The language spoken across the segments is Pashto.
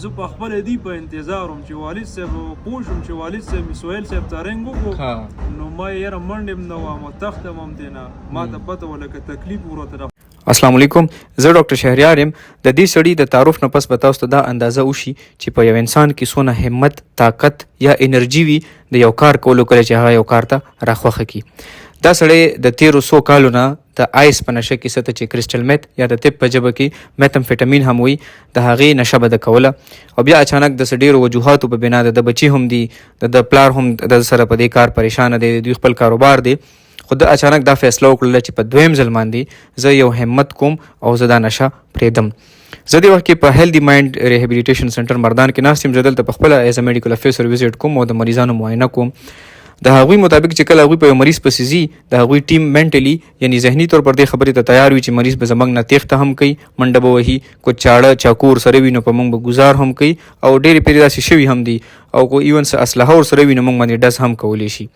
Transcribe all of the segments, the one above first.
زه په خپل دی په انتظار وم چې والد صاحب پوه شم چې والد صاحب مې سهیل صاحب ته رنګ وکړو نو ما یې یاره منډې هم نه وم تخته هم دی نه ما ته پته وه لکه تکلیف ورته. السلام علیکم، زه ډاکټر شهریار یم. د دې سړي د تعارف نه پس به تاسو ته دا اندازه وشي چې په یو انسان کې څونه همت، طاقت یا انرژي وي د یو کار کولو کله چې هغه یو کار ته راخوښه کړي. دا سړی د تیرو 100 کالو نه د آیس په نشه کې څه ته چې کرسټل میت یا د طب په ژبه کې میتمفیټامین هم وي د هغې نشه به د کوله او بیا اچانک د ډېرو وجوهاتو په بنا د بچي هم دي د پلار هم د سره په دې کار پریشانه دی، دوی خپل کاروبار دی، خو د اچانک دا فیصله وکړله چې په دویم ځل باندې زه یو همت کوم او زه دا نشه پرېږدم. زه دې وخت کې په هیلدي مایند ریهیبلیټیشن سنټر مردان کې ناست یم. زه دلته په خپله ایز ا میډیکل افیسر وزټ کوم او د مریضانو معاینه کوم. د هغوی مطابق چې کله هغوی په یو مریض پسې ځي د هغوی ټیم منټلی یعنی ذهني طور پر دې خبرې ته تیار وي چې مریض به زموږ نه تېښته هم کوي، منډه به وهي، کو چاړه چاقو ورسره وي نو په موږ به ګزار هم کوي او ډېرې پیرې داسې شوي هم دي او کو ایون څه اسلحه ورسره وي نو موږ باندې ډز هم کولی شي.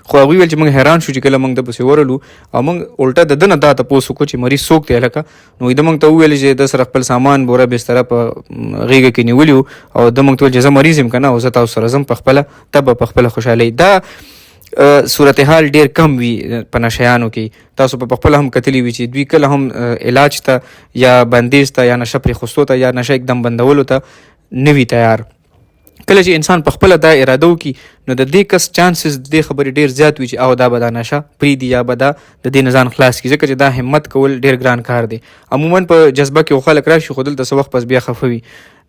خو هغوی ویل چې موږ حیران شو چې کله موږ د پسې ورلو او موږ الټه د ده نه دا تپوس وکړو چې مریض څوک دی هلکه. نو د موږ ته وویل چې د سره خپل سامان بوره بستره په غېږه کې نیولي وو او د موږ ته ویل چې زه مریض یم که نه او زه تاسو سره ځم په خپله ته به په خپله خوشحالۍ. دا صورتحال ډېر کم وي په نشیانو کې. تاسو په خپله هم کتلی وي چې دوی کله هم علاج ته یا بندیز ته یا نشه پرېښستو ته یا نشه اکدم بندولو ته نه وي تیار. کله چې انسان په خپله دا اراده وکړي نو د دې کس چانسز د دې خبرې ډېر زیات وي چې او دا به دا نشه پرېږدي یا به دا د دې نه ځان خلاص کړي، ځکه چې دا همت کول ډېر ګران کار دی. عموما په جذبه کې خو خلک راشي خو دلته څه وخت پس بیا خفه وي.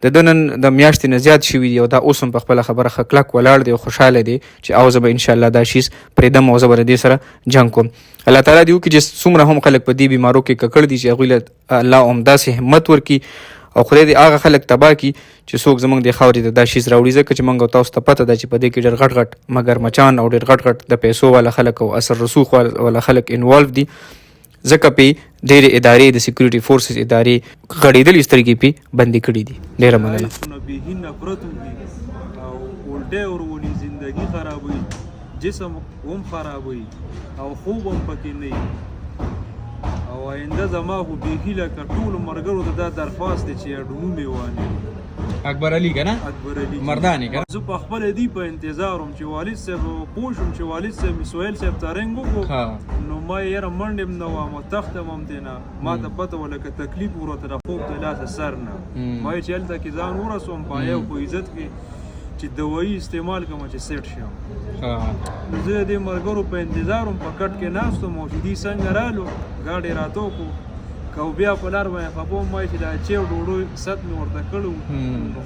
د ده نن د میاشتې نه زیات شوي دي او دا اوس هم په خپله خبره ښه کلک ولاړ دی او خوشحاله دی چې او زه به انشاءالله دا شیز پرېږدم او زه به د دې سره جنګ کوم. الله تعالی دې وکړي چې څومره هم خلک په دې بیمارو کې ککړ دي چې هغوی له الله همداسې همت ورکړي او خدای دې هغه خلک تباه کړي چې څوک زموږ د خاورې ته دا شیز راوړي، ځکه چې موږ تاسو ته پته ده چې په دې کې ډېر غټ غټ مګر مچان او ډېر غټ غټ د پیسو والا خلک او اثر رسوخ والا خلک انوالو دي، ځکه پې ډېرې ادارې د سیکورټي فورسز ادارې غړېدلې سترګې پې بندي کړي دي. ډېره مننه. بېخي نفرت هم دي او الټۍ ورولي، زندګي خرابوي، جسم هم خرابوي او خوب هم پکې نه وي. او آینده زما خو بیخي لکه ټولو ملګرو ته دا درخواست دی چې اډونو مې وانه اکبر علي که نه اکبر علي مردان یې که نه. زه په خپله دی په انتظار وم چې والد صاحب پوه شم چې والد صاحب مې سهیل صاحب ته رنګ وکړو نو ما یې یاره منډې هم نه وم تخته هم دی نه ما ته پته وه لکه تکلیف ورته د خوب د لاسه سر نه. ما ویل چې هلته کې ځان ورسوم په یو خو عزت کې چې دوایي استعمال کوم چې سیټ شم. نو زه د دې ملګرو په انتظار وم په کټ کې ناست وم او چې دوی څنګه رالو ګاډۍ راته وکړو که بیا په لار باندې خفه وم وایي چې دا چیو ډوډۍ ست مې ورته کړی و نو